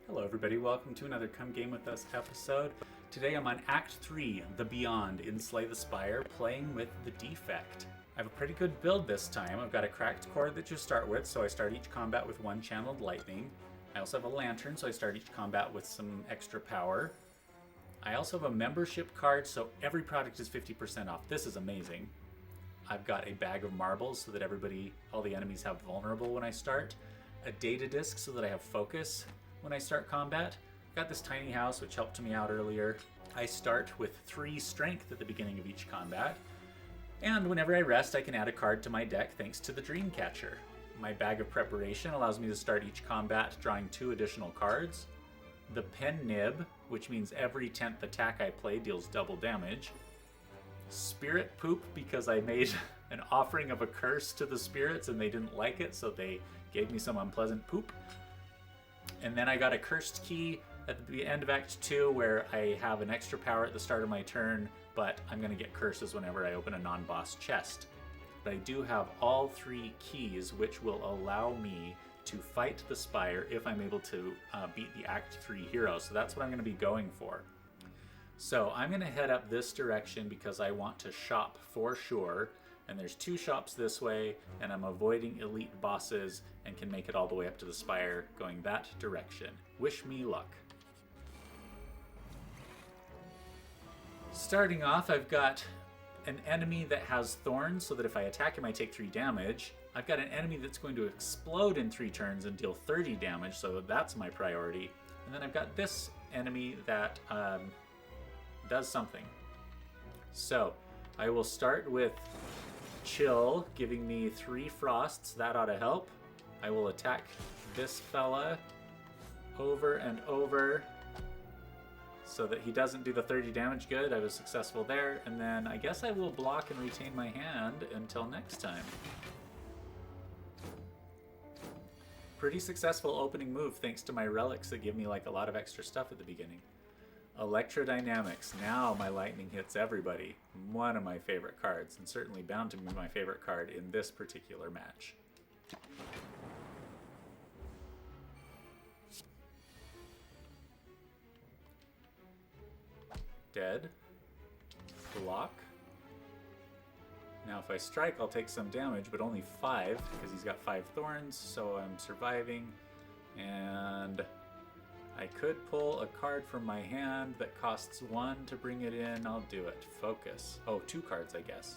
Hello everybody, welcome to another Come Game With Us episode. Today I'm on Act 3, The Beyond in Slay the Spire, playing with the Defect. I have a pretty good build this time. I've got a cracked core that you start with, so I start each combat with one channeled lightning. I also have a lantern, so I start each combat with some extra power. I also have a membership card, so every product is 50% off. This is amazing. I've got a bag of marbles so that all the enemies have vulnerable when I start. A data disc so that I have focus when I start combat. Got this tiny house which helped me out earlier. I start with 3 strength at the beginning of each combat. And whenever I rest, I can add a card to my deck thanks to the Dreamcatcher. My bag of preparation allows me to start each combat drawing 2 additional cards. The pen nib, which means every 10th attack I play deals double damage. Spirit poop, because I made an offering of a curse to the spirits and they didn't like it, so they gave me some unpleasant poop. And then I got a cursed key at the end of Act 2 where I have an extra power at the start of my turn, but I'm going to get curses whenever I open a non-boss chest. But I do have all 3 keys which will allow me to fight the Spire if I'm able to beat the Act 3 hero. So that's what I'm going to be going for. So I'm going to head up this direction because I want to shop for sure. And there's 2 shops this way, and I'm avoiding elite bosses and can make it all the way up to the Spire going that direction. Wish me luck. Starting off, I've got an enemy that has thorns, so that if I attack him I take 3 damage. I've got an enemy that's going to explode in 3 turns and deal 30 damage, so that's my priority. And then I've got this enemy that does something. So I will start with Chill, giving me 3 frosts. That ought to help. I will attack this fella over and over so that he doesn't do the 30 damage. Good, I was successful there. And then I guess I will block and retain my hand until next time. Pretty successful opening move thanks to my relics that give me like a lot of extra stuff at the beginning. Electrodynamics. Now my lightning hits everybody. One of my favorite cards, and certainly bound to be my favorite card in this particular match. Dead. Block. Now if I strike, I'll take some damage, but only 5, because he's got 5 thorns, so I'm surviving. And I could pull a card from my hand that costs 1 to bring it in. I'll do it. Focus. Oh, 2 cards, I guess.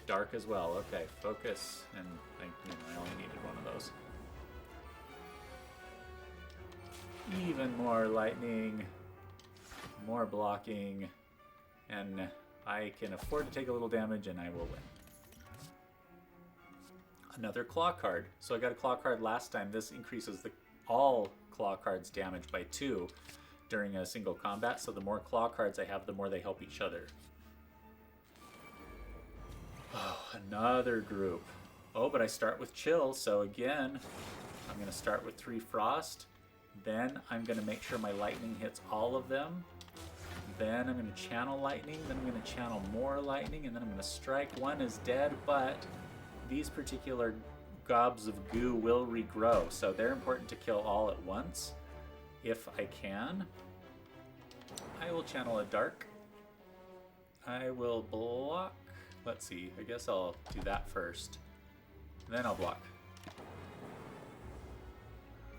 Dark as well. Okay, focus. And I only needed one of those. Even more lightning. More blocking. And I can afford to take a little damage and I will win. Another claw card. So I got a claw card last time. This increases all claw cards damage by 2 during a single combat, so the more claw cards I have, the more they help each other. Oh, another group. Oh, but I start with Chill, so again, I'm going to start with 3 frost. Then I'm going to make sure my lightning hits all of them. Then I'm going to channel lightning, then I'm going to channel more lightning, and then I'm going to strike. 1 is dead, but these particular gobs of goo will regrow, so they're important to kill all at once. If I can, I will channel a dark. I will block. Let's see, I guess I'll do that first. Then I'll block.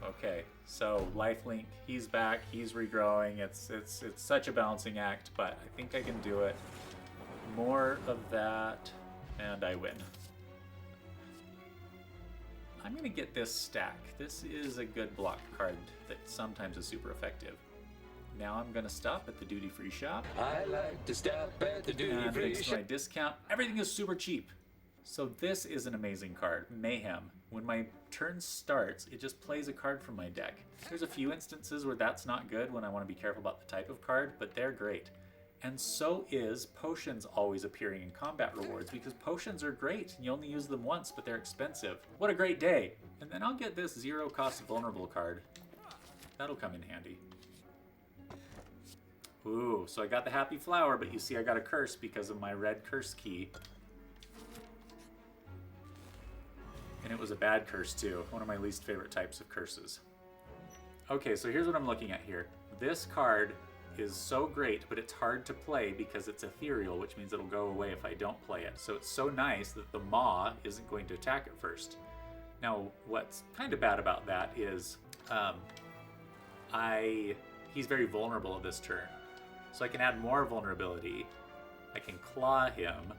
Okay, so lifelink, he's back, he's regrowing. It's such a balancing act, but I think I can do it. More of that, and I win. I'm going to get this stack. This is a good block card that sometimes is super effective. Now I'm going to stop at the duty-free shop. I like to stop at the duty-free and thanks to shop. my discount, everything is super cheap. So this is an amazing card, Mayhem. When my turn starts, it just plays a card from my deck. There's a few instances where that's not good when I want to be careful about the type of card, but they're great. And so is potions always appearing in combat rewards, because potions are great and you only use them once, but they're expensive. What a great day! And then I'll get this 0 cost vulnerable card. That'll come in handy. Ooh, so I got the happy flower, but you see I got a curse because of my red curse key. And it was a bad curse too, one of my least favorite types of curses. Okay, so here's what I'm looking at here. This card is so great, but it's hard to play because it's ethereal, which means it'll go away if I don't play it. So it's so nice that the Maw isn't going to attack it first. Now, what's kind of bad about that is he's very vulnerable this turn. So I can add more vulnerability. I can claw him,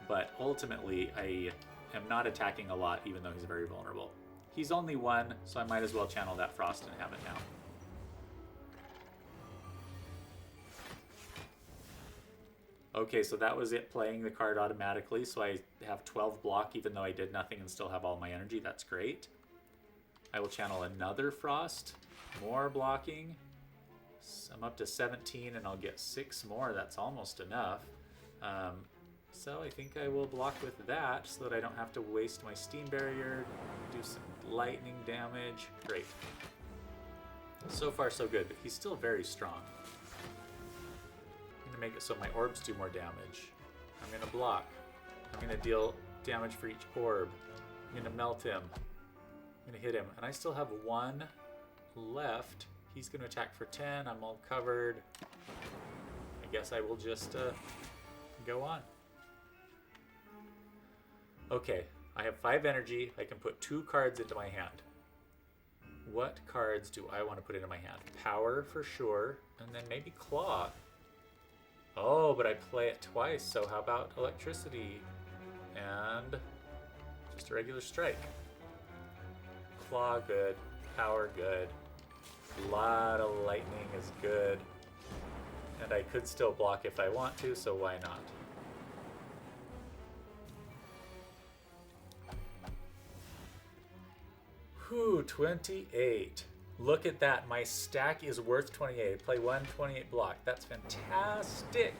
but ultimately I am not attacking a lot even though he's very vulnerable. He's only one, so I might as well channel that Frost and have it now. Okay, so that was it playing the card automatically, so I have 12 block even though I did nothing and still have all my energy. That's great. I will channel another Frost, more blocking. I'm up to 17 and I'll get 6 more. That's almost enough. So I think I will block with that so that I don't have to waste my Steam Barrier, do some lightning damage. Great. So far so good, but he's still very strong. I'm gonna make it so my orbs do more damage. I'm gonna block. I'm gonna deal damage for each orb. I'm gonna melt him. I'm gonna hit him. And I still have 1 left. He's gonna attack for 10. I'm all covered. I guess I will just go on. Okay, I have 5 energy. I can put 2 cards into my hand. What cards do I want to put into my hand? Power for sure, and then maybe Claw. Oh, but I play it twice, so how about Electricity? And just a regular Strike. Claw good, Power good, a lot of Lightning is good, and I could still block if I want to, so why not? Whew, 28. Look at that. My stack is worth 28. Play 128 block. That's fantastic.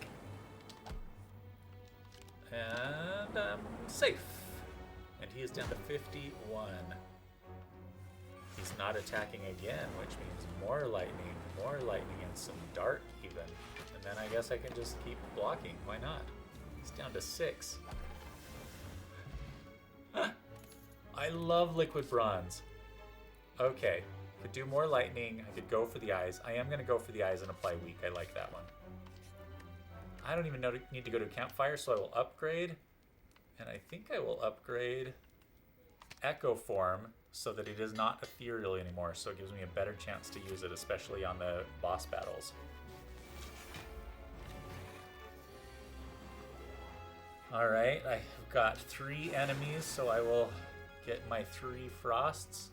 And I'm safe. And he is down to 51. He's not attacking again, which means more lightning, and some dark even. And then I guess I can just keep blocking. Why not? He's down to 6. I love liquid bronze. Okay, could do more lightning. I could go for the eyes. I am going to go for the eyes and apply weak. I like that one. I don't even need to go to campfire, so I will upgrade. And I think I will upgrade Echo Form so that it is not ethereal anymore. So it gives me a better chance to use it, especially on the boss battles. All right, I've got 3 enemies, so I will get my 3 frosts.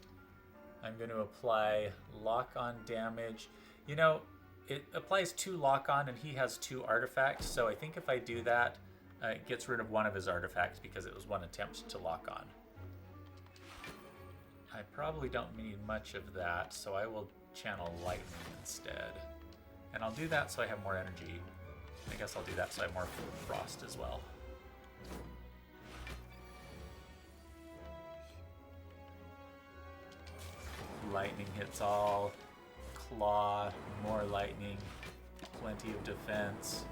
I'm going to apply lock-on damage. You know, it applies 2 lock-on and he has 2 artifacts, so I think if I do that, it gets rid of one of his artifacts because it was one attempt to lock on. I probably don't need much of that, so I will channel lightning instead. And I'll do that so I have more energy. I guess I'll do that so I have more frost as well. Lightning hits all, claw, more lightning, plenty of defense.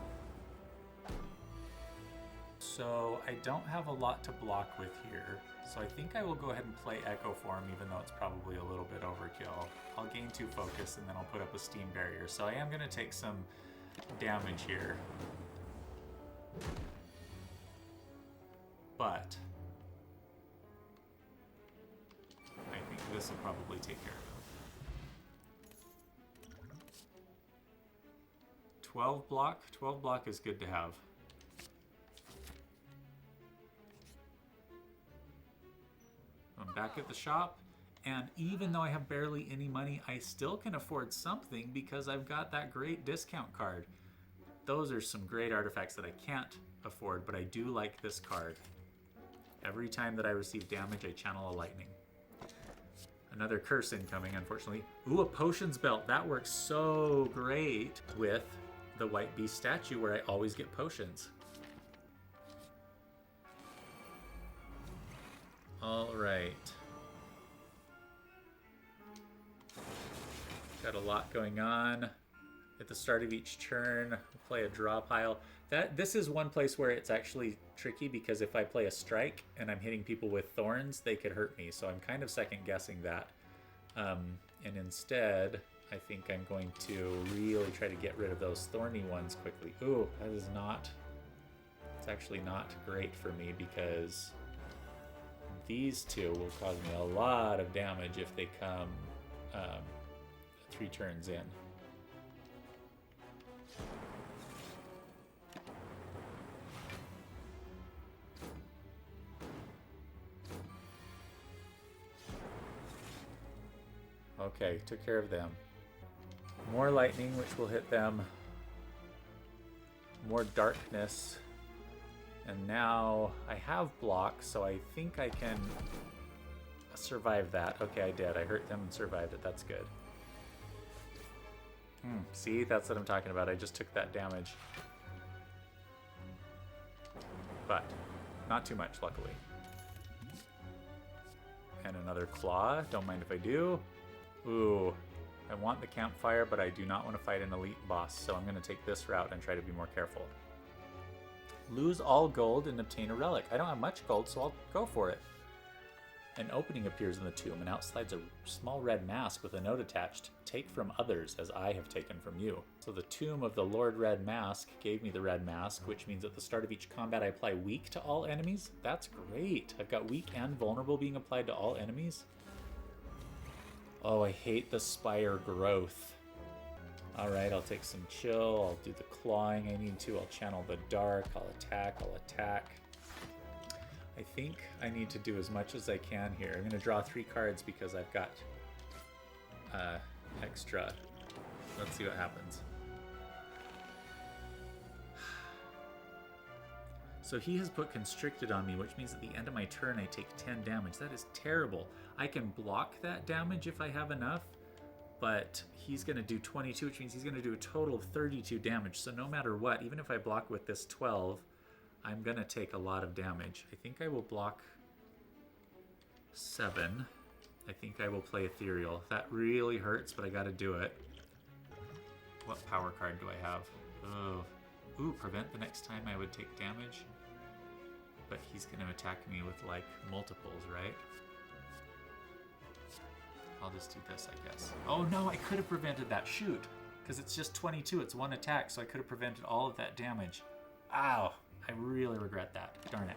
So I don't have a lot to block with here, so I think I will go ahead and play Echo Form even though it's probably a little bit overkill. I'll gain 2 focus and then I'll put up a Steam Barrier, so I am going to take some damage here. But I think this will probably take care of it. 12 block? 12 block is good to have. I'm back at the shop, and even though I have barely any money, I still can afford something because I've got that great discount card. Those are some great artifacts that I can't afford, but I do like this card. Every time that I receive damage, I channel a lightning. Another curse incoming, unfortunately. Ooh, a potions belt. That works so great with the White Beast statue where I always get potions. All right. Got a lot going on. At the start of each turn, play a draw pile. This is one place where it's actually tricky because if I play a strike and I'm hitting people with thorns, they could hurt me. So I'm kind of second guessing that. And instead, I think I'm going to really try to get rid of those thorny ones quickly. Ooh, that is not... It's actually not great for me because these two will cause me a lot of damage if they come 3 turns in. Okay, took care of them. More lightning, which will hit them. More darkness. And now I have blocks, so I think I can survive that. Okay, I did. I hurt them and survived it. That's good. See, that's what I'm talking about. I just took that damage. But not too much, luckily. And another claw. Don't mind if I do. Ooh, I want the campfire, but I do not want to fight an elite boss, so I'm going to take this route and try to be more careful. Lose all gold and obtain a relic. I don't have much gold, so I'll go for it. An opening appears in the tomb, and out slides a small red mask with a note attached. Take from others, as I have taken from you. So the tomb of the Lord Red Mask gave me the red mask, which means at the start of each combat I apply weak to all enemies. That's great. I've got weak and vulnerable being applied to all enemies. Oh, I hate the spire growth. Alright, I'll take some chill. I'll do the clawing I need to. I'll channel the dark. I'll attack. I think I need to do as much as I can here. I'm going to draw 3 cards because I've got extra. Let's see what happens. So he has put Constricted on me, which means at the end of my turn I take 10 damage. That is terrible. I can block that damage if I have enough, but he's going to do 22, which means he's going to do a total of 32 damage. So no matter what, even if I block with this 12, I'm going to take a lot of damage. I think I will block 7. I think I will play Ethereal. That really hurts, but I got to do it. What power card do I have? Oh. Ooh, prevent the next time I would take damage. But he's going to attack me with, like, multiples, right? I'll just do this, I guess. Oh, no, I could have prevented that. Shoot. Because it's just 22. It's 1 attack, so I could have prevented all of that damage. Ow. I really regret that. Darn it.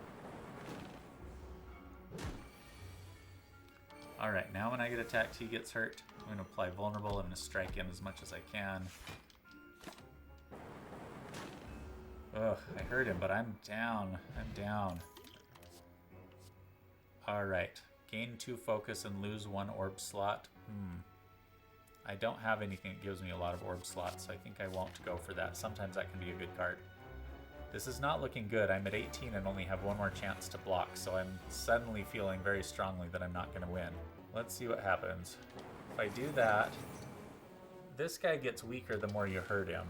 Alright, now when I get attacked, he gets hurt. I'm going to apply Vulnerable. I'm going to strike in as much as I can. Ugh, I hurt him, but I'm down. Alright. Gain 2 focus and lose 1 orb slot. I don't have anything that gives me a lot of orb slots, so I think I won't go for that. Sometimes that can be a good card. This is not looking good. I'm at 18 and only have 1 more chance to block, so I'm suddenly feeling very strongly that I'm not going to win. Let's see what happens. If I do that, this guy gets weaker the more you hurt him.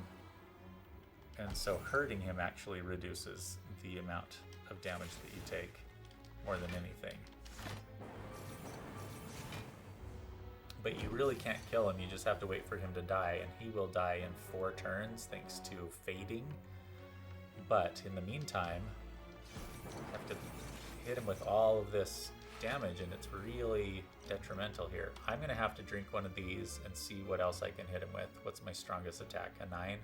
And so hurting him actually reduces the amount of damage that you take more than anything. But you really can't kill him, you just have to wait for him to die, and he will die in 4 turns thanks to fading. But in the meantime, you have to hit him with all of this damage, and it's really detrimental here. I'm going to have to drink one of these and see what else I can hit him with. What's my strongest attack? A 9?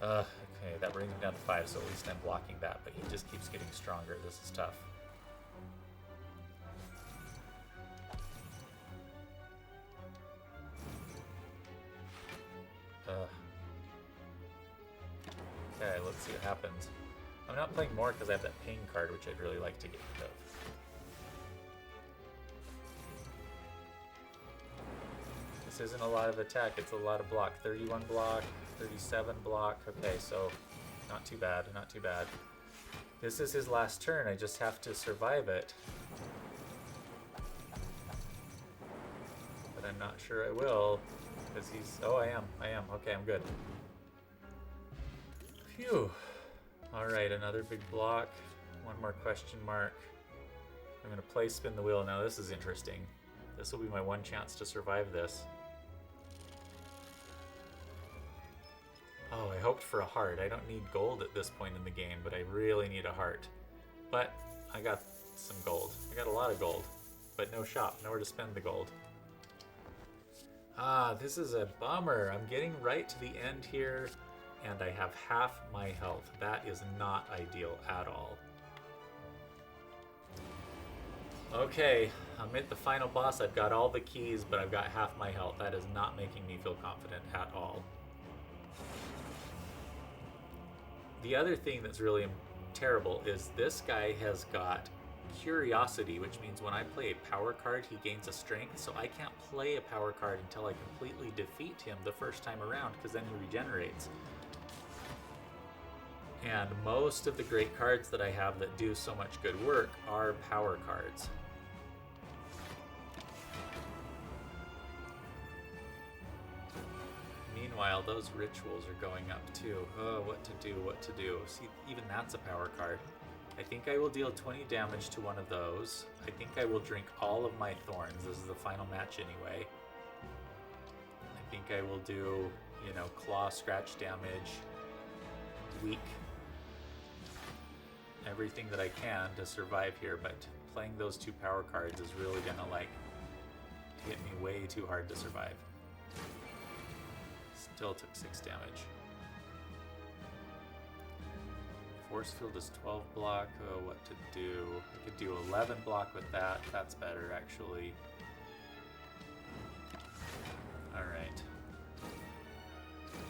Okay, that brings me down to 5, so at least I'm blocking that, but he just keeps getting stronger. This is tough. Okay, let's see what happens. I'm not playing more because I have that pain card, which I'd really like to get rid of. This isn't a lot of attack, it's a lot of block. 31 block, 37 block. Okay, so not too bad, not too bad. This is his last turn, I just have to survive it. But I'm not sure I will, because he's... Oh, I am. Okay, I'm good. Phew. Alright, another big block. 1 more question mark. I'm going to play Spin the Wheel. Now this is interesting. This will be my 1 chance to survive this. Oh, I hoped for a heart. I don't need gold at this point in the game, but I really need a heart. But I got some gold. I got a lot of gold, but no shop, nowhere to spend the gold. This is a bummer. I'm getting right to the end here, and I have half my health. That is not ideal at all. Okay, I'm at the final boss. I've got all the keys, but I've got half my health. That is not making me feel confident at all. The other thing that's really terrible is this guy has got curiosity, which means when I play a power card, he gains a strength, so I can't play a power card until I completely defeat him the first time around, because then he regenerates. And most of the great cards that I have that do so much good work are power cards. Meanwhile, those rituals are going up too. Oh, what to do, what to do. See, even that's a power card. I think I will deal 20 damage to one of those. I think I will drink all of my thorns. This is the final match anyway. I think I will do, claw, scratch damage, weak, everything that I can to survive here, but playing those 2 power cards is really gonna hit me way too hard to survive. Still took 6 damage. Force field is 12 block. Oh, what to do? I could do 11 block with that. That's better, actually. Alright.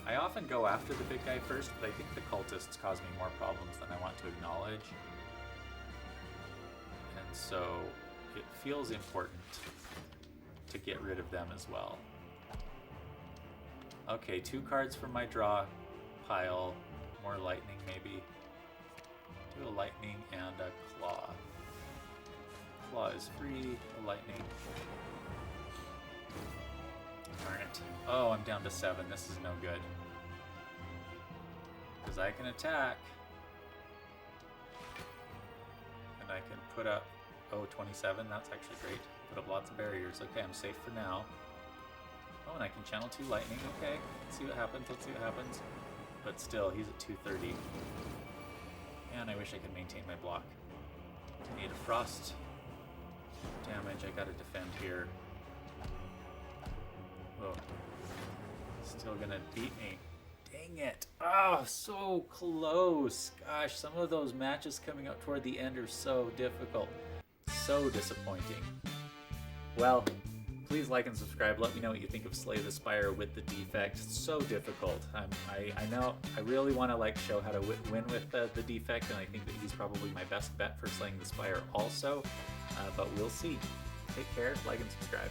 I often go after the big guy first, but I think the cultists cause me more problems than I want to acknowledge. And so it feels important to get rid of them as well. Okay, 2 cards from my draw pile. More lightning, maybe. Do a lightning and a claw. Claw is free, a lightning. Darn it. Oh, I'm down to 7. This is no good. Because I can attack. And I can put up, 27. That's actually great. Put up lots of barriers. Okay, I'm safe for now. Oh, and I can channel 2 lightning. Okay, let's see what happens. Let's see what happens. But still, he's at 230. And I wish I could maintain my block. I need a frost damage. I gotta defend here. Oh, still gonna beat me. Dang it. Oh, so close. Gosh, some of those matches coming up toward the end are so difficult. So disappointing. Well, please like and subscribe. Let me know what you think of Slay the Spire with the Defect. It's so difficult. I know I really want to show how to win with the Defect, and I think that he's probably my best bet for Slaying the Spire also. But we'll see. Take care, like and subscribe.